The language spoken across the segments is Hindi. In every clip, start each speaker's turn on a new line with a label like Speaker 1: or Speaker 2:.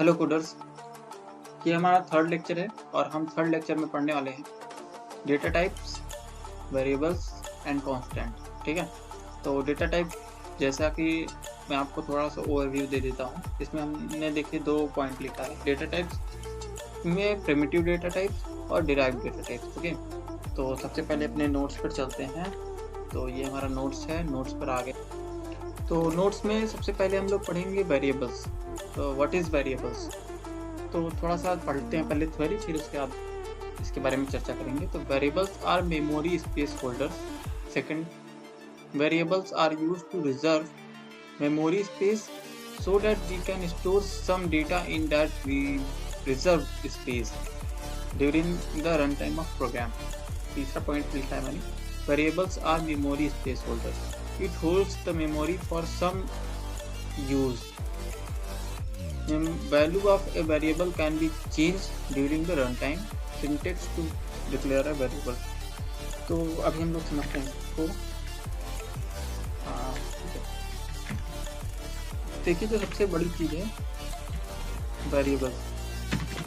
Speaker 1: हेलो कोडर्स, ये हमारा थर्ड लेक्चर है और हम थर्ड लेक्चर में पढ़ने वाले हैं data types, variables and constant. ठीक है, तो डेटा टाइप जैसा कि मैं आपको थोड़ा सा ओवरव्यू दे देता हूँ। इसमें हमने देखिए 2 पॉइंट लिखा है डेटा टाइप्स में, प्रिमिटिव डेटा टाइप्स और डिराइव्ड डेटा टाइप्स। ओके, तो सबसे पहले अपने नोट्स पर चलते हैं। तो ये हमारा नोट्स है, नोट्स पर आ गए। तो नोट्स में सबसे पहले हम लोग पढ़ेंगे वेरिएबल्स। तो व्हाट इज़ वेरिएबल्स, तो थोड़ा सा पढ़ते हैं पहले थ्योरी, फिर उसके बाद इसके बारे में चर्चा करेंगे। तो variables are memory space holders. Second, variables are used to reserve memory space so that we can store some data in that we reserved space during the runtime of program. तीसरा पॉइंट लिखा है मैंने, variables are memory space holders, it holds the memory for some use. Value of a variable can be changed during the runtime. Syntax to declare a variable. तो अभी हम लोग समझते हैं इसको। देखिए, जो सबसे बड़ी चीज़ है वेरिएबल।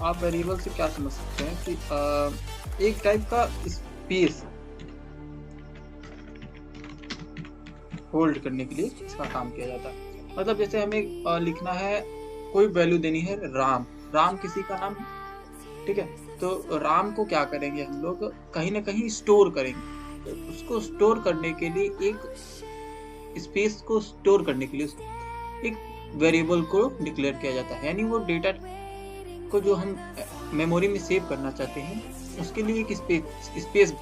Speaker 1: आप वेरिएबल से क्या समझ सकते हैं कि एक टाइप का स्पेस होल्ड करने के लिए इसका काम किया जाता है। मतलब जैसे हमें लिखना है, कोई वैल्यू देनी है राम किसी का नाम है, ठीक है। तो राम को क्या करेंगे हम लोग, कहीं ना कहीं स्टोर करेंगे। तो उसको स्टोर करने के लिए, एक स्पेस को स्टोर करने के लिए एक वेरिएबल को डिक्लेयर किया जाता है। यानी वो डेटा को जो हम मेमोरी में सेव करना चाहते हैं, उसके लिए एक स्पेस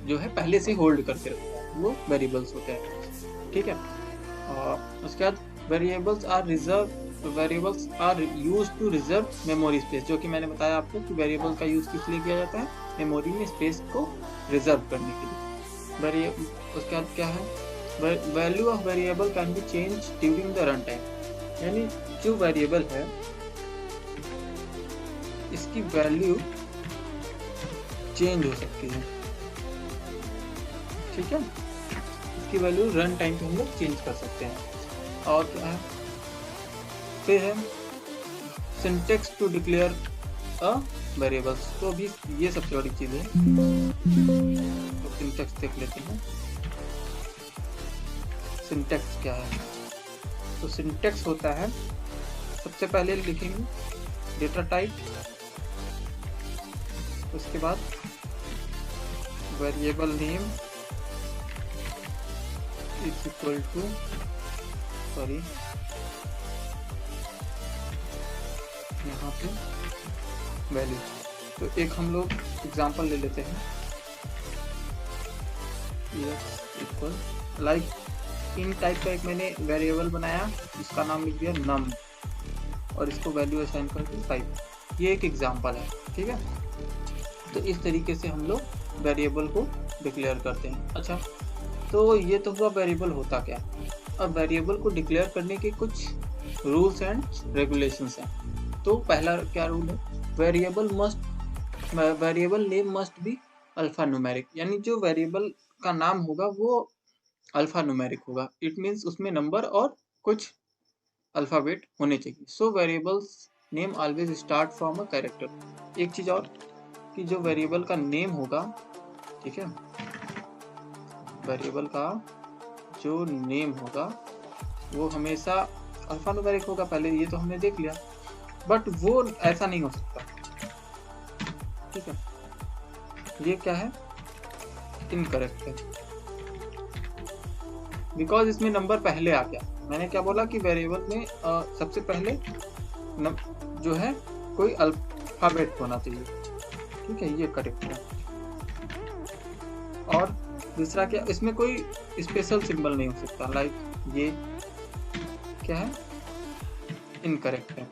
Speaker 1: जो है पहले से होल्ड करके रखता है, वो वेरिएबल्स होते हैं। ठीक है, और उसके बाद variables are use to reserve memory space, जो कि मैंने बताया आपको कि वेरिएबल का यूज किस लिए किया जाता है, मेमोरी में स्पेस को रिजर्व करने के लिए। उसके बाद क्या है, value of variable can be change during the run time. यानी जो वेरिएबल है, इसकी वैल्यू चेंज हो सकती है। ठीक है, इसकी वैल्यू रन टाइम पे हम लोग चेंज कर सकते हैं। और क्या है, फिर है syntax to declare a variables. तो अभी ये सबसे बड़ी चीज है, तो सिंटेक्स देख लेते हैं। सिंटेक्स क्या है, तो सिंटेक्स होता है, सबसे पहले लिखेंगे डेटा टाइप, उसके बाद variable name is equal to यहाँ पे वैल्यू। तो एक हम लोग एग्जांपल ले लेते हैं, इक्वल लाइक इन टाइप का एक मैंने वेरिएबल बनाया, इसका नाम लिख दिया नम, और इसको वैल्यू असाइन करके 5। ये एक एग्जांपल है। ठीक है, तो इस तरीके से हम लोग वेरिएबल को डिक्लेयर करते हैं। अच्छा, तो ये तो हुआ वेरिएबल होता क्या। अब वेरिएबल को डिक्लेयर करने के कुछ रूल्स एंड रेगुलेशंस हैं। तो पहला क्या रूल है, variable name must be alphanumeric. यानी जो वेरिएबल का नाम होगा वो अल्फा न्यूमेरिक होगा। इट मीन्स उसमें नंबर और कुछ अल्फाबेट होने चाहिए। So variables name always start from a character. एक चीज और कि जो वेरिएबल का नेम होगा, ठीक है, वेरिएबल का जो नेम होगा वो हमेशा अल्फा न्यूमेरिक होगा। पहले ये तो हमने देख लिया, बट वो ऐसा नहीं हो सकता। ठीक है, ये क्या है, इनकरेक्ट है, बिकॉज इसमें नंबर पहले आ गया। मैंने क्या बोला कि वेरिएबल में सबसे पहले जो है कोई अल्फाबेट होना चाहिए। ठीक है, ये करेक्ट है। और दूसरा क्या, इसमें कोई स्पेशल सिंबल नहीं हो सकता, लाइक ये क्या है, इनकरेक्ट है।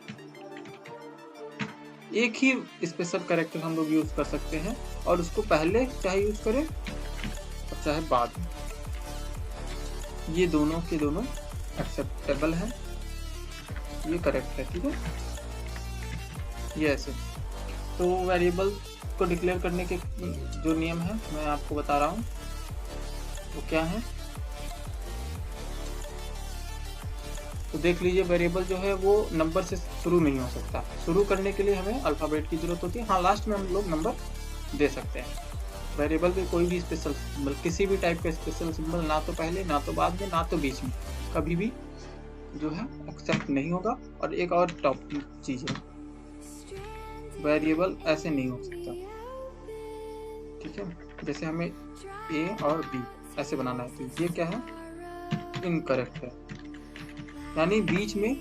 Speaker 1: एक ही स्पेशल कैरेक्टर हम लोग यूज कर सकते हैं, और उसको पहले चाहे यूज करें और चाहे बाद में, ये दोनों के दोनों एक्सेप्टेबल है, ये करेक्ट है। ठीक है, ये ऐसे। तो वेरिएबल को डिक्लेयर करने के जो नियम है मैं आपको बता रहा हूँ, वो क्या है। तो देख लीजिए वेरिएबल जो है वो नंबर से शुरू नहीं हो सकता। शुरू करने के लिए हमें अल्फ़ाबेट की ज़रूरत होती है। हाँ, लास्ट में हम लोग नंबर दे सकते हैं। वेरिएबल में कोई भी स्पेशल सिंबल, किसी भी टाइप का स्पेशल सिंबल, ना तो पहले, ना तो बाद में, ना तो बीच में, कभी भी जो है एक्सेप्ट नहीं होगा। और एक और टॉप चीज़ है, वेरिएबल ऐसे नहीं हो सकता, ठीक है। जैसे हमें ए और बी ऐसे बनाना है, तो ये क्या है, इनकरेक्ट है, यानी बीच में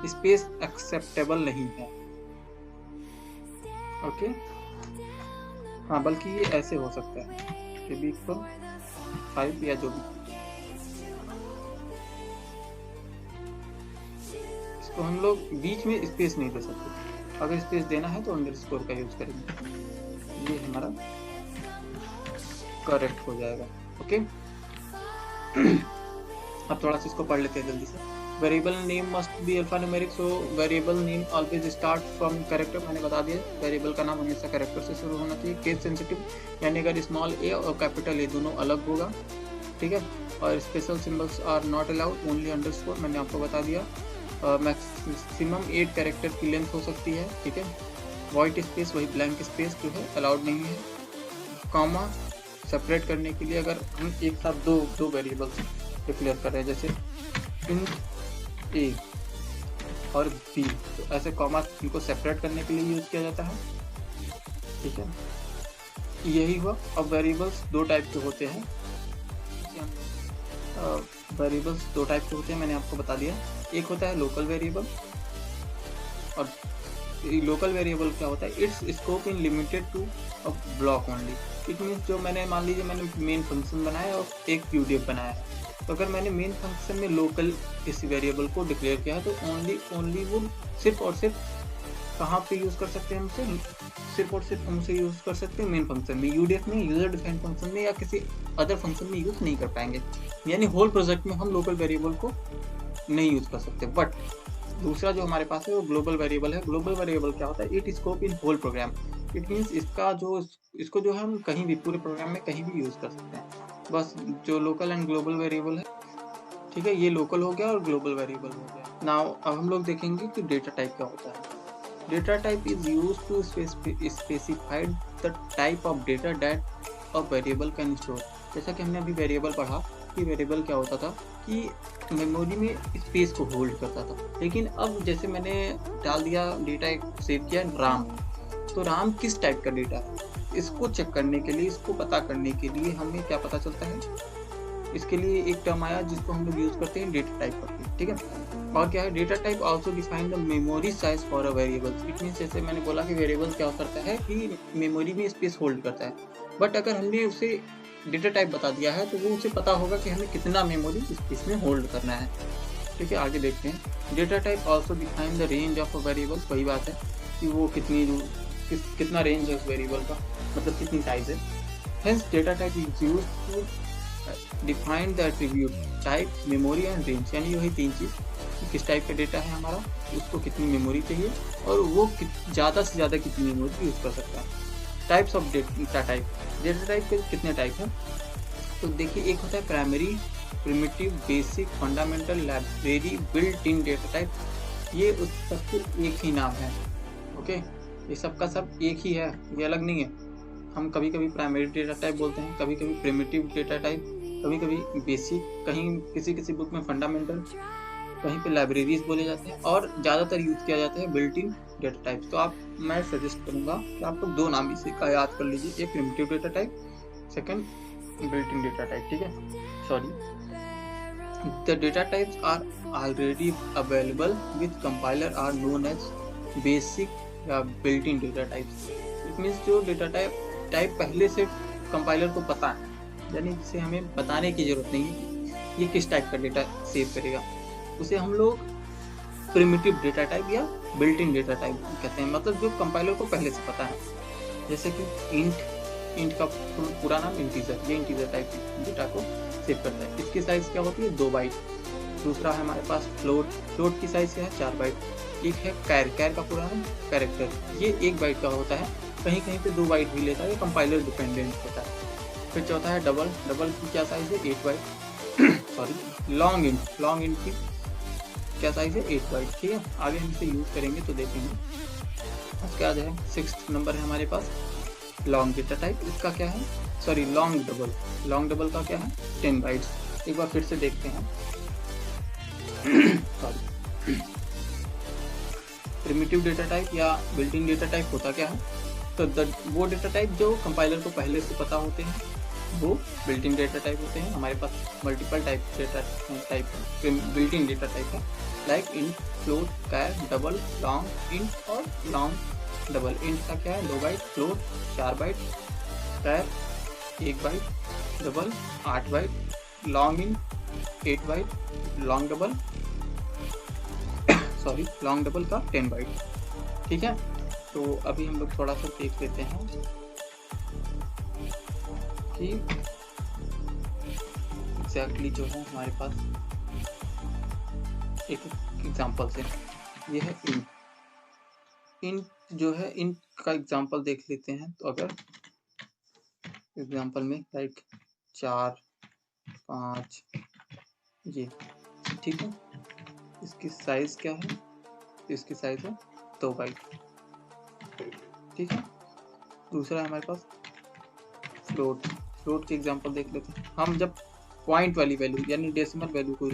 Speaker 1: स्पेस एक्सेप्टेबल नहीं है। ओके, हाँ, बल्कि ये ऐसे हो सकता है कि बी इक्वल 5 या जो भी, इसको हम लोग बीच में स्पेस नहीं दे सकते। अगर स्पेस देना है तो अंडरस्कोर का यूज करेंगे, ये हमारा करेक्ट हो जाएगा। ओके, अब थोड़ा सा इसको पढ़ लेते हैं जल्दी से। Variable name must B alphanumeric, so variable name always start from character. मैंने बता दिया, वेरिएबल का नाम हमेशा कैरेक्टर से शुरू होना चाहिए। केस सेंसिटिव, यानी अगर स्मॉल ए और कैपिटल ए दोनों अलग होगा, ठीक है। और special symbols are not allowed, only underscore, मैंने आपको बता दिया। मैक्सिमम 8 कैरेक्टर की लेंथ हो सकती है, ठीक है। वाइट स्पेस, वही ब्लैंक स्पेस जो है अलाउड नहीं है। कॉमा सेपरेट करने के लिए अगर हम एक साथ दो वेरिएबल्स डिक्लेयर कर रहे हैं, जैसे इन ए और बी, तो ऐसे कॉमा इनको सेपरेट करने के लिए यूज किया जाता है, ठीक है। यही हुआ। अब वेरिएबल्स दो टाइप के होते हैं, वेरिएबल्स दो टाइप के होते हैं, मैंने आपको बता दिया। एक होता है लोकल वेरिएबल, और लोकल वेरिएबल क्या होता है, it's scope in limited to a block only. It means जो मैंने, मान लीजिए मैंने मेन फंक्शन बनाया और एक पीडीएफ बनाया है, तो अगर मैंने मेन फंक्शन में लोकल इस वेरिएबल को डिक्लेयर किया है, तो ओनली वो सिर्फ और सिर्फ कहाँ पे यूज़ कर सकते हैं हमसे, सिर्फ और सिर्फ हमसे यूज़ कर सकते हैं मेन फंक्शन में, यूडीएफ में, यूजर डिफाइंड फंक्शन में, या किसी अदर फंक्शन में यूज़ नहीं कर पाएंगे। यानी होल प्रोजेक्ट में हम लोकल वेरिएबल को नहीं यूज़ कर सकते। बट दूसरा जो हमारे पास है वो ग्लोबल वेरिएबल है। ग्लोबल वेरिएबल क्या होता है, it scope in whole program. It means इसको जो है हम कहीं भी, पूरे प्रोग्राम में कहीं भी यूज़ कर सकते हैं। बस जो लोकल एंड ग्लोबल वेरिएबल है, ठीक है, ये लोकल हो गया और ग्लोबल वेरिएबल हो गया। नाउ अब हम लोग देखेंगे कि डेटा टाइप क्या होता है। Data type is used to specify the type of data that a variable can store. जैसा कि हमने अभी वेरिएबल पढ़ा कि वेरिएबल क्या होता था कि मेमोरी में स्पेस को होल्ड करता था। लेकिन अब जैसे मैंने डाल दिया डेटा, एक सेव किया राम, तो राम किस टाइप का डेटा है, इसको चेक करने के लिए, इसको पता करने के लिए हमें क्या पता चलता है, इसके लिए एक टर्म आया जिसको हम लोग यूज़ करते हैं डेटा टाइप करके, ठीक है। और क्या है, data type also define the memory size for a variable. It means जैसे मैंने बोला कि वेरिएबल क्या करता है कि मेमोरी में स्पेस होल्ड करता है, बट अगर हमने उसे डेटा टाइप बता दिया है तो वो उसे पता होगा कि हमें कितना मेमोरी स्पेस में होल्ड करना है, ठीक है। आगे देखते हैं, data type also define the range of a variable. वही बात है कि वो कितना रेंज है उस वेरिएबल का, मतलब कितनी साइज है। Hence data type is used to define the attribute type, memory and range, यानी वही तीन चीज़, किस टाइप का डेटा है हमारा, उसको कितनी मेमोरी चाहिए और वो ज़्यादा से ज़्यादा कितनी मेमोरी यूज़ कर सकता है। Types of data type, data type के कितने टाइप हैं, तो देखिए, एक होता है primary, primitive, basic, fundamental, library, built in data type. ये उस सबके एक ही नाम है, ओके, ये सबका सब एक ही है, ये अलग नहीं है। हम कभी कभी प्राइमरी डेटा टाइप बोलते हैं, कभी कभी प्रिमिटिव डेटा टाइप, कभी कभी बेसिक, कहीं किसी बुक में फंडामेंटल, कहीं पे लाइब्रेरीज बोले जाते हैं, और ज़्यादातर यूज किया जाता है बिल्ट इन डेटा टाइप। तो मैं सजेस्ट करूँगा कि आप लोग दो नाम इसी का याद कर लीजिए, एक primitive data type, second built in data type, ठीक है। Sorry, the data types are already available with compiler are known as basic या built in data types. It means जो डेटा टाइप पहले से कंपाइलर को पता है, यानी जिसे हमें बताने की जरूरत नहीं है ये किस टाइप का डेटा सेव करेगा, उसे हम लोग प्रिमिटिव डेटा टाइप या बिल्ट इन डेटा टाइप कहते हैं। मतलब जो कंपाइलर को पहले से पता है, जैसे कि इंट का पूरा नाम इंटीजर, ये इंटीजर टाइप डेटा को सेव करता है। इसकी साइज क्या होती है, 2 बाइट। दूसरा है हमारे पास फ्लोट की साइज क्या है, 4 बाइट। एक है कैर का पूरा नाम कैरेक्टर, ये 1 बाइट का होता है, कहीं कहीं पे 2 बाइट भी लेता है, ये कंपाइलर डिपेंडेंट होता है। फिर चौथा है डबल की क्या साइज है, 8 बाइट। सॉरी, लॉन्ग इंट की क्या साइज है 8 बाइट, ठीक है। आगे हम इसे यूज करेंगे तो देखेंगे। उसके बाद है 6th नंबर है हमारे पास लॉन्ग डेटा टाइप। इसका क्या है, sorry long double, long double का क्या है 10 बाइट्स। एक बार फिर से देखते हैं सॉरी प्रिमिटिव डेटा टाइप या बिल्ट इन डेटा टाइप होता क्या है, तो वो डेटा टाइप जो कंपाइलर को पहले से पता होते हैं वो बिल्ट इन डेटा टाइप होते हैं। हमारे पास multiple type data type built in data type है, like int, float, char, double, long int और लॉन्ग डबल। इंट का क्या है 2 byte, float 4 byte, char 1 byte, double 8 byte, long int 8 byte, long double sorry long double का 10 बाइट, ठीक है। तो अभी हम लोग थोड़ा सा देख लेते हैं कि एग्जैक्टली जो है हमारे पास एक एग्जांपल से, ये है इंट। इंट जो है इंट का एग्जांपल देख लेते हैं। तो अगर एग्जांपल में लाइक 4 5 ये, ठीक है। इसकी साइज क्या है, इसकी साइज है 2 बाइट, ठीक है। दूसरा है हमारे पास फ्लोट। फ्लोट के एग्जांपल देख लेते हैं। हम जब पॉइंट वाली वैल्यू यानी डेसिमल वैल्यू को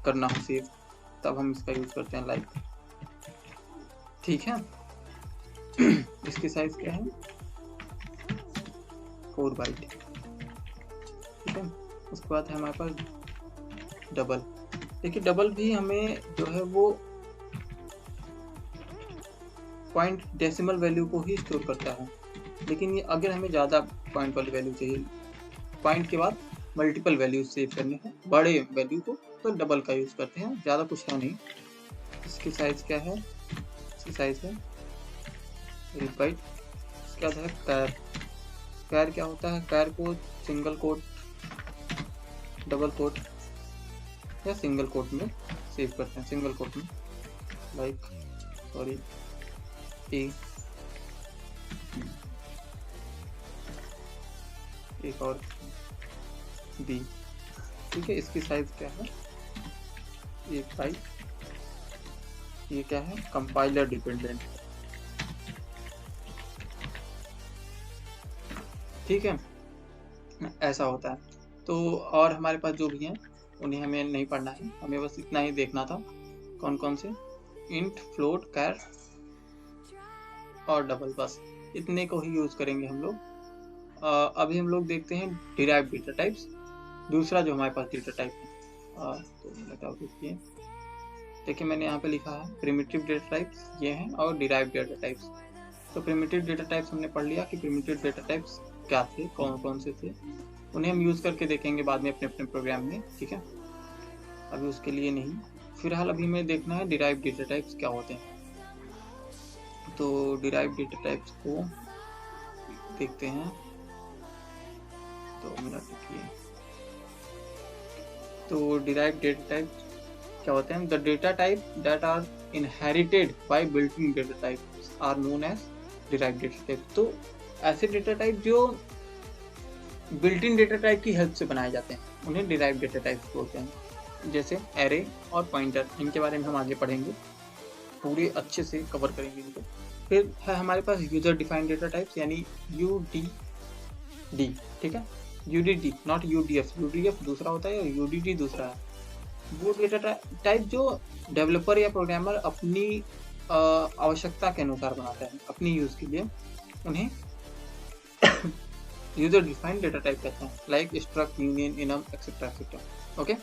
Speaker 1: करना हो सेव, तब हम इसका यूज करते हैं लाइक, ठीक है। इसकी साइज क्या है 4 बाइट, ठीक है। उसके बाद है हमारे पास डबल। देखिए डबल भी हमें जो है वो पॉइंट डेसिमल वैल्यू को ही स्टोर करता है, लेकिन ये अगर हमें ज़्यादा पॉइंट वाली वैल्यू चाहिए, पॉइंट के बाद मल्टीपल वैल्यू सेव करने हैं बड़े वैल्यू को, तो डबल का यूज़ करते हैं। ज़्यादा कुछ है नहीं। इसकी साइज क्या है, इसकी साइज है 8 बाइट। इसके बाद है कैर। कैर क्या होता है, कैर को सिंगल कोट, डबल कोट या सिंगल कोट में सेव करते हैं। सिंगल कोट में लाइक सॉरी ए, एक और बी, ठीक है। इसकी साइज क्या है 1 बाइट। ये क्या है कंपाइलर डिपेंडेंट, ठीक है। ऐसा होता है। तो और हमारे पास जो भी हैं उन्हें हमें नहीं पढ़ना है, हमें बस इतना ही देखना था कौन कौन से इंट, फ्लोट, कैर और डबल, बस इतने को ही यूज करेंगे हम लोग। अभी हम लोग देखते हैं डिराइव्ड डेटा टाइप्स। दूसरा जो हमारे पास डेटा टाइप है, तो बताओ देखिए मैंने यहाँ पे लिखा है प्रिमिटिव डेटा टाइप्स ये हैं और डिराइव्ड डेटा टाइप्स। तो प्रिमिटिव डेटा टाइप्स हमने पढ़ लिया कि प्रिमिटिव डेटा टाइप्स क्या थे, कौन कौन से थे, उन्हें हम यूज करके देखेंगे बाद में अपने अपने प्रोग्राम में, ठीक है। अभी उसके लिए नहीं, फिलहाल अभी हमें देखना है डिराइव्ड डेटा टाइप्स क्या होते हैं। तो डिराइव्ड डेटा टाइप्स को देखते हैं। तो मेरा देखिए, तो डिराइव्ड डेटा टाइप्स क्या होते हैं, the data type that are inherited by built in data types are known as derived data type. तो ऐसे डेटा टाइप जो बिल्ट इन डेटा टाइप की हेल्प से बनाए जाते हैं उन्हें डिराइव्ड डेटा टाइप्स बोलते हैं। जैसे एरे और पॉइंटर, इनके बारे में हम आगे पढ़ेंगे, पूरे अच्छे से कवर करेंगे इनको। फिर है हमारे पास यूजर डिफाइंड डेटा टाइप्स यानी UDD, ठीक है। UDD नॉट UDF, UDF दूसरा होता है और UDD दूसरा है। वो डेटा टाइप जो डेवलपर या प्रोग्रामर अपनी आवश्यकता के अनुसार बनाता है अपनी यूज के लिए, उन्हें यूजर डिफाइंड डेटा टाइप कहते हैं, like struct, union, enum etcetera etcetera. Okay,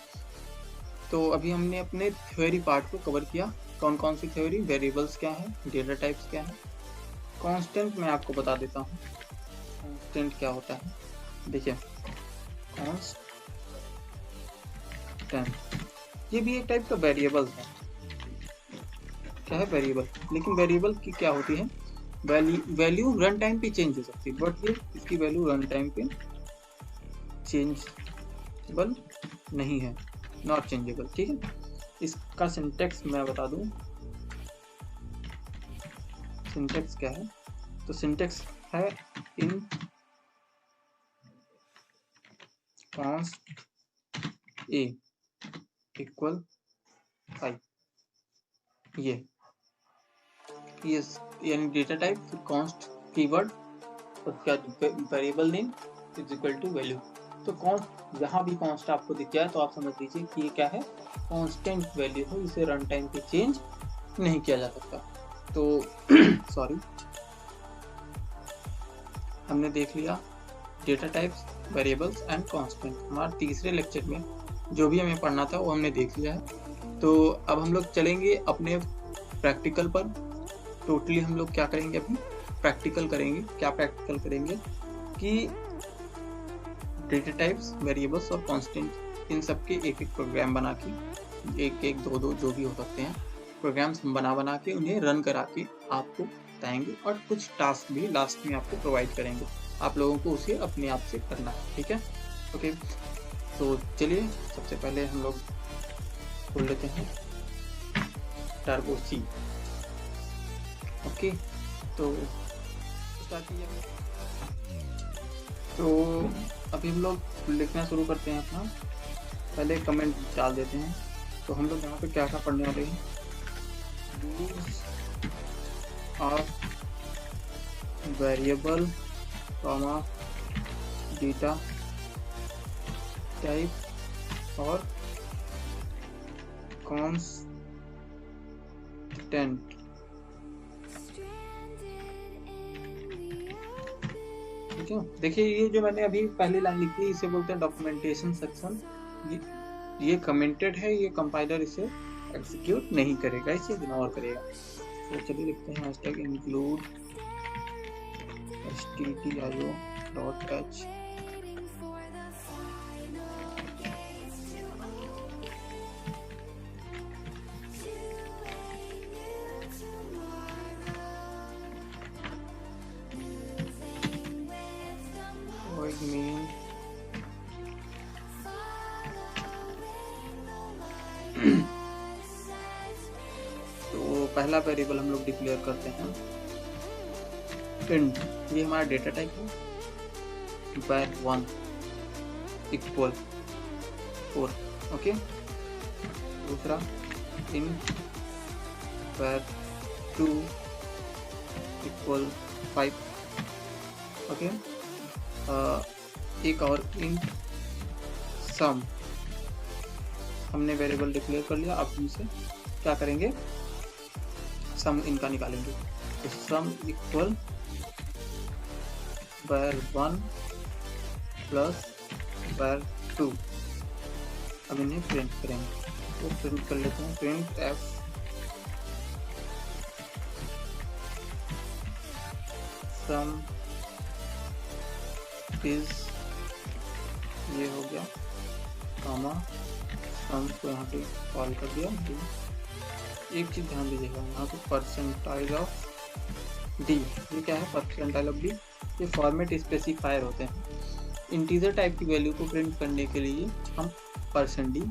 Speaker 1: तो अभी हमने अपने थ्योरी पार्ट को कवर किया। कौन कौन सी थ्योरी, वेरिएबल्स क्या है, डेटा टाइप्स क्या है, कांस्टेंट मैं आपको बता देता हूँ कांस्टेंट क्या होता है। देखिए कांस्टेंट ये भी एक टाइप का वेरिएबल है। क्या है वेरिएबल, लेकिन वेरिएबल की क्या होती है, वैल्यू रन टाइम पे चेंज हो सकती है, बट ये इसकी वैल्यू रन टाइम पे चेंजेबल नहीं है, नॉट चेंजेबल, ठीक है। इसका सिंटेक्स मैं बता दूं, सिंटेक्स क्या है, तो सिंटेक्स है इन कॉन्स्ट ए इक्वल 5 ये यानी डेटा टाइप फिर कॉन्स्ट कीवर्ड और क्या variable name is equal to value. तो कॉन्स्ट यहाँ भी कॉन्स्ट आपको दिख गया तो आप समझ लीजिए कि ये क्या है, कांस्टेंट वैल्यू है, इसे रन टाइम पे चेंज नहीं किया जा सकता। तो सॉरी, हमने देख लिया data types, variables and constant. हमारे तीसरे लेक्चर में जो भी हमें पढ़ना था वो हमने देख लिया है। तो अब हम लोग चलेंगे अपने प्रैक्टिकल पर। टोटली हम लोग क्या करेंगे, अभी प्रैक्टिकल करेंगे। क्या प्रैक्टिकल करेंगे कि डेटा टाइप्स, वेरिएबल्स और कांस्टेंट इन सब के एक एक प्रोग्राम बना के, एक एक दो दो जो भी हो सकते हैं प्रोग्राम्स हम बना के उन्हें रन करा के आपको बताएंगे और कुछ टास्क भी लास्ट में आपको प्रोवाइड करेंगे। आप लोगों को उसे अपने आप से करना है, ठीक है। ओके, तो चलिए सबसे पहले हम लोग खोल लेते हैं टर्बो सी। ओके, तो स्टार्ट कीजिए। तो अभी हम लोग लिखना शुरू करते हैं अपना। पहले कमेंट डाल देते हैं। तो हम लोग यहाँ पे क्या क्या पढ़ने वाले हैं, use of variable comma data type और कांस्टेंट। ठीक है, देखिए ये जो मैंने अभी पहली लाइन लिखी है इसे बोलते हैं डॉक्यूमेंटेशन सेक्शन। ये कमेंटेड है, ये कंपाइलर इसे एग्जीक्यूट नहीं करेगा, इसे इग्नोर करेगा। तो चलिए लिखते हैं hashtag include stdio.h void main तो पहला वेरिएबल हम लोग डिक्लेयर करते हैं इंट। ये हमारा डेटा टाइप है, var1 इक्वल 4। ओके, दूसरा इंट var2 इक्वल 5। ओके, एक और इंट सम हमने वेरिएबल डिक्लेयर कर लिया। अब हमसे क्या करेंगे, सम इनका निकालेंगे। तो sum equal var1 plus var2। अब इन्हें प्रिंट करेंगे, तो प्रिंट कर लेते हैं प्रिंट f सम इज, ये हो गया कामा सम को यहाँ पे कॉल कर दिया। एक चीज ध्यान दीजिएगा, यहाँ पे परसेंटाइल ऑफ डी, ये क्या है, परसेंटाइल ऑफ डी, ये फॉर्मेट स्पेसिफायर होते हैं। इंटीजर टाइप की वैल्यू को प्रिंट करने के लिए हम %d,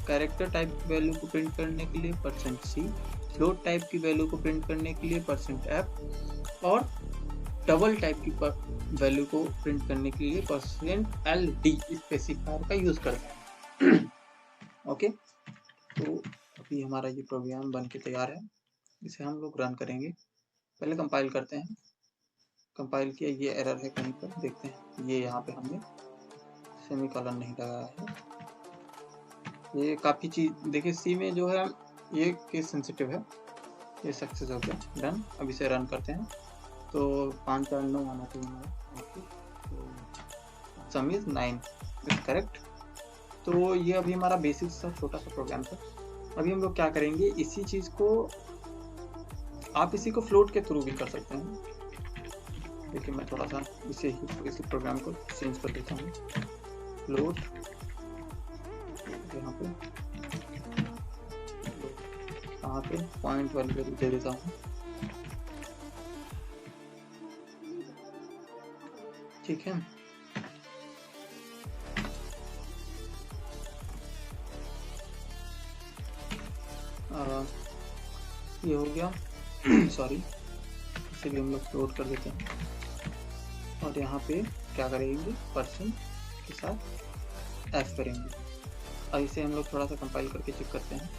Speaker 1: कैरेक्टर टाइप की वैल्यू को प्रिंट करने के लिए %c, फ्लोट टाइप की वैल्यू को प्रिंट करने के लिए %f और डबल टाइप की वैल्यू को प्रिंट करने के लिए %ld स्पेसिफायर का यूज करते हैं। ओके, तो अभी हमारा ये प्रोग्राम बन के तैयार है, इसे हम लोग रन करेंगे। पहले कंपाइल करते हैं। कंपाइल किया, ये एरर है कहीं पर, देखते हैं। ये यहाँ पे हमने सेमीकोलन नहीं लगाया है। ये काफ़ी चीज देखिए, सी में जो है ये केस सेंसिटिव है। ये सक्सेस हो गया, डन। अब इसे रन करते हैं। तो 5 4 9 आना चाहिए हमारा। सम इज 9 इज करेक्ट। तो ये अभी हमारा बेसिक सा छोटा सा प्रोग्राम था। अभी हम लोग क्या करेंगे, इसी चीज को आप इसी को फ्लोट के थ्रू भी कर सकते हैं। देखिए मैं थोड़ा सा इसी प्रोग्राम को चेंज कर देता हूँ। फ्लोट यहाँ पे यहाँ पे पॉइंट वैल्यू दे देता हूँ, ठीक है। ये हो गया सॉरी, इसीलिए हम लोग फ्लोट कर देते हैं। और यहाँ पे क्या करेंगे, परसेंट के साथ f करेंगे। और इसे हम लोग थोड़ा सा कंपाइल करके चेक करते हैं।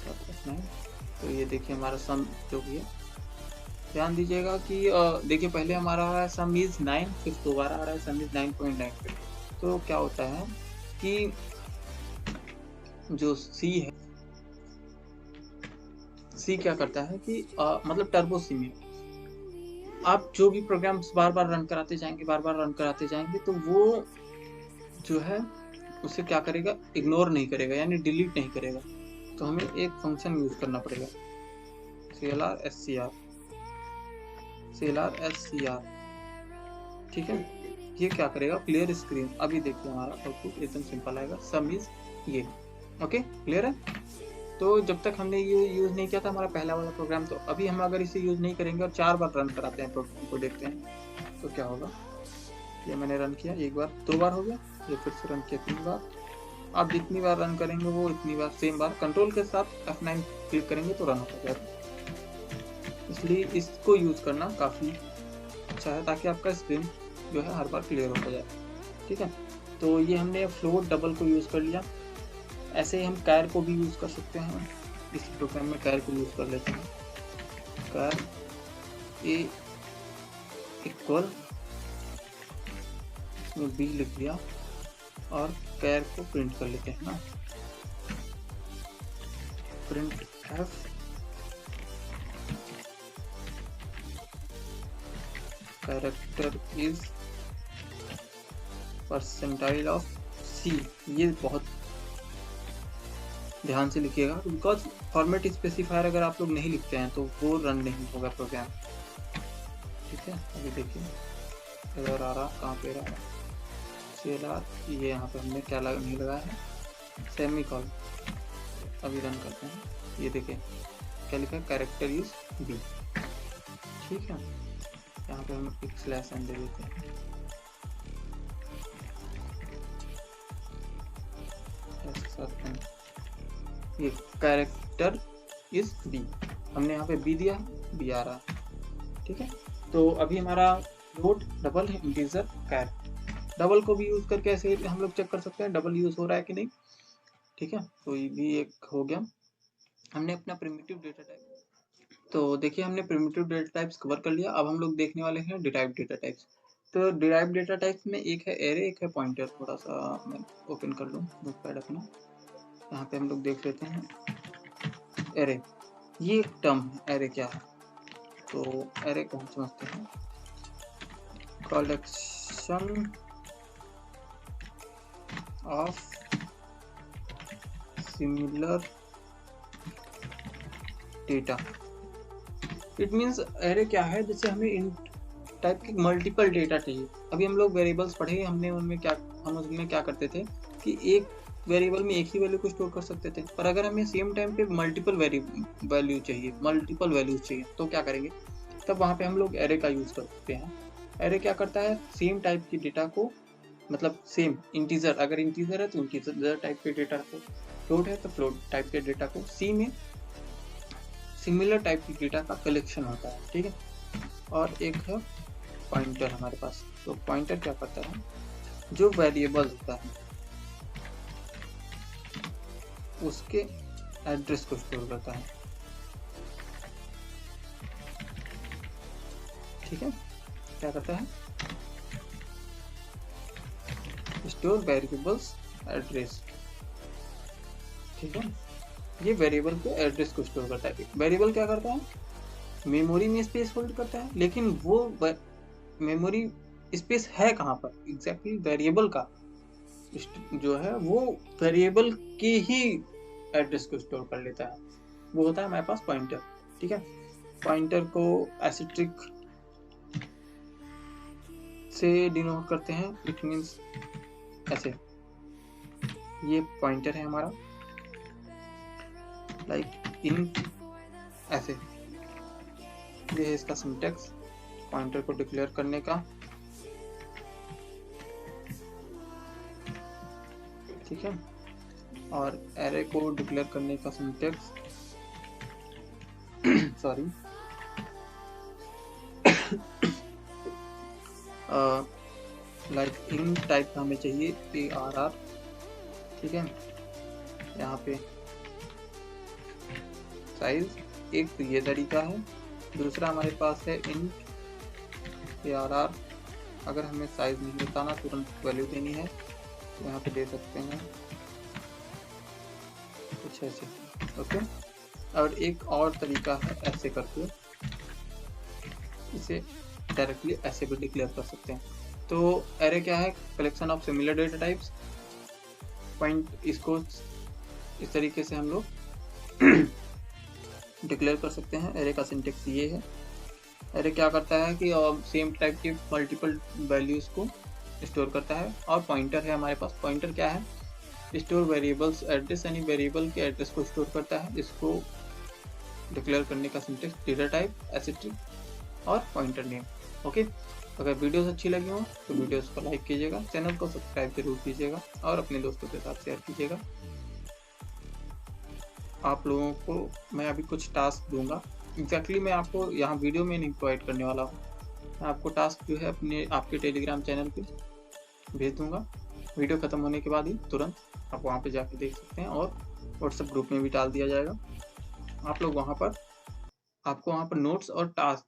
Speaker 1: ओके, तो ये देखिए हमारा सम जो भी है, ध्यान दीजिएगा कि देखिए पहले हमारा आ रहा है सम इज 9, फिर दोबारा आ रहा है सम इज 9.9। तो क्या होता है कि जो सी है, सी क्या करता है कि मतलब टर्बो सी में आप जो भी प्रोग्राम्स बार बार रन कराते जाएंगे तो वो जो है उसे क्या करेगा, इग्नोर नहीं करेगा, यानी डिलीट नहीं करेगा। तो हमें एक फंक्शन यूज करना पड़ेगा, clr_scr, ठीक है। ये क्या करेगा, क्लियर स्क्रीन। अभी देखिए हमारा आउटपुट एकदम सिंपल आएगा, सम इज ये। ओके, क्लियर है। तो जब तक हमने ये यूज नहीं किया था हमारा पहला वाला प्रोग्राम, तो अभी हम अगर इसे यूज नहीं करेंगे और 4 बार रन कराते हैं प्रोग्राम को, देखते हैं तो क्या होगा। ये मैंने रन किया, एक बार, 2 बार हो गया, ये फिर से रन किया 3 बार। आप जितनी बार रन करेंगे वो इतनी बार सेम बार कंट्रोल के साथ F9 क्लिक करेंगे तो रन हो जाएगा। इसलिए इसको यूज करना काफी अच्छा है, ताकि आपका स्क्रीन जो है हर बार क्लियर होता जाए, ठीक है। तो ये हमने फ्लोट डबल को यूज कर लिया। ऐसे ही हम कैर को भी यूज कर सकते हैं। इस प्रोग्राम में कैर को यूज कर लेते हैं, कैर ए इक्वल, इसमें बी लिख दिया और कैर को प्रिंट कर लेते हैं ना, print f character is percentile of C. ये बहुत ध्यान से लिखिएगा, बिकॉज फॉर्मेट स्पेसिफायर अगर आप लोग नहीं लिखते हैं तो वो रन नहीं होगा प्रोग्राम, ठीक है। अभी देखिए एरर आ रहा, कहाँ पे रहा, CLR, ये यहाँ पे हमने क्या नहीं लगाया है, सेमीकोलन। अभी रन करते हैं, ये देखिए क्या लिखा है, कैरेक्टर इज बी, ठीक है। यहाँ पे हम एक स्लैश एन दे देते हैं, ये कैरेक्टर इज बी, हमने यहाँ पे बी दिया, बी आ रहा, ठीक है। तो अभी हमारा फ्लोट डबल है, इंटीजर कैर। डबल को भी यूज करके ऐसे हम लोग चेक कर सकते हैं डबल यूज हो रहा है कि नहीं, ठीक है। तो ये भी एक हो गया, हमने अपना प्रिमिटिव डेटा टाइप। तो देखिए हमने प्रिमिटिव डेटा टाइप्स कवर कर लिया। अब हम लोग देखने वाले हैं डिराइव्ड डेटा टाइप्स। तो डिराइव्ड डेटा टाइप्स में एक है एरे, एक है पॉइंटर। थोड़ा सा मैं ओपन कर लूँ नोटपैड अपना, यहाँ पे हम लोग देख लेते हैं एरे। ये एक टर्म है, एरे क्या है, तो एरे को हम समझते हैं collection of similar data. It means array क्या है, जैसे हमें इन टाइप के मल्टीपल डेटा चाहिए। अभी हम लोग वेरिएबल्स पढ़े, हमने उनमें क्या, हम उसमें क्या करते थे कि एक वेरिएबल में एक ही वैल्यू को स्टोर कर सकते थे, पर अगर हमें सेम टाइम पे मल्टीपल वैल्यू चाहिए, मल्टीपल वैल्यूज चाहिए, तो क्या करेंगे, तब वहाँ पे हम लोग एरे का यूज करते हैं। एरे क्या करता है, सेम टाइप की डेटा को, मतलब सेम इंटीजर, अगर इंटीजर है तो इंटीजर टाइप के डेटा को, फ्लोट है तो फ्लोट टाइप के डेटा को, सी में सिमिलर टाइप की डेटा का कलेक्शन होता है, ठीक है। और एक है पॉइंटर हमारे पास। तो पॉइंटर क्या करता है, जो वेरिएबल होता है उसके एड्रेस को स्टोर करता है, ठीक है। क्या करता है, स्टोर वेरिएबल्स एड्रेस, ठीक है। ये वेरिएबल को एड्रेस को स्टोर करता है। वेरिएबल क्या करता है, मेमोरी में स्पेस होल्ड करता है, लेकिन वो मेमोरी स्पेस है कहाँ पर एग्जैक्टली, वेरिएबल का जो है वो वेरिएबल के ही एड्रेस को स्टोर कर लेता है, वो होता है हमारे पास पॉइंटर, ठीक है। पॉइंटर को एस्टेरिस्क से डिनोट करते हैं, इट मींस ऐसे, ये पॉइंटर है हमारा, लाइक इन ऐसे, ये है इसका सिंटैक्स पॉइंटर को डिक्लेयर करने का, ठीक है। और एरे को डिक्लेयर करने का syntax sorry like in type का हमें चाहिए ARR ठीक है। यहाँ पे साइज, एक तो ये तरीका है, दूसरा हमारे पास है इंट ARR। अगर हमें साइज नहीं बताना, तुरंत वैल्यू देनी है तो यहाँ पे दे सकते हैं कुछ ऐसे, ओके। और एक और तरीका है ऐसे करके, इसे डायरेक्टली ऐसे भी डिक्लेयर कर सकते हैं। तो एरे क्या है? Collection of similar data types. Point, इसको इस तरीके से हम लोग डिक्लेयर कर सकते हैं। एरे का सिंटेक्स ये है। एरे क्या करता है कि सेम टाइप के मल्टीपल वैल्यूज को स्टोर करता है। और पॉइंटर है हमारे पास। पॉइंटर क्या है? स्टोर वेरिएबल्स एड्रेस, यानी वेरिएबल के एड्रेस को स्टोर करता है। इसको डिक्लेयर करने का सिंटेक्स डेटा टाइप, एसिट्रिक और पॉइंटर नेम, ओके। अगर वीडियोस अच्छी लगी हो तो वीडियोस को लाइक कीजिएगा, चैनल को सब्सक्राइब जरूर कीजिएगा और अपने दोस्तों के साथ शेयर कीजिएगा। आप लोगों को मैं अभी कुछ टास्क दूंगा। एग्जैक्टली मैं आपको यहाँ वीडियो में नहीं प्रोवाइड करने वाला हूँ। मैं आपको टास्क जो है आपके टेलीग्राम चैनल पे भेज दूंगा। वीडियो ख़त्म होने के बाद ही तुरंत आप वहाँ पे जाके देख सकते हैं, और व्हाट्सएप ग्रुप में भी डाल दिया जाएगा। आप लोग वहाँ पर, आपको वहाँ पर नोट्स और टास्क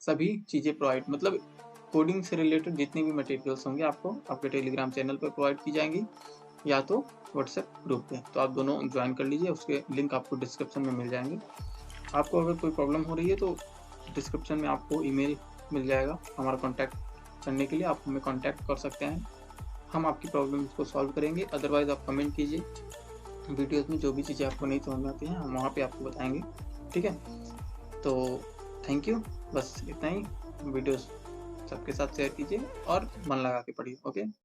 Speaker 1: सभी चीज़ें प्रोवाइड, मतलब कोडिंग से रिलेटेड जितने भी मटेरियल्स होंगे आपको आपके टेलीग्राम चैनल पर प्रोवाइड की जाएंगी, या तो व्हाट्सएप ग्रुप पे। तो आप दोनों ज्वाइन कर लीजिए, उसके लिंक आपको डिस्क्रिप्शन में मिल जाएंगे। आपको अगर कोई प्रॉब्लम हो रही है तो डिस्क्रिप्शन में आपको ईमेल मिल जाएगा हमारा कॉन्टैक्ट करने के लिए। आप हमें कॉन्टैक्ट कर सकते हैं, हम आपकी प्रॉब्लम को सॉल्व करेंगे। अदरवाइज़ आप कमेंट कीजिए, वीडियोस में जो भी चीज़ें आपको नहीं समझ में आती हैं हम वहाँ पे आपको बताएंगे, ठीक है। तो थैंक यू, बस इतना ही। वीडियोस सबके साथ शेयर कीजिए और मन लगा के पढ़िए, ओके।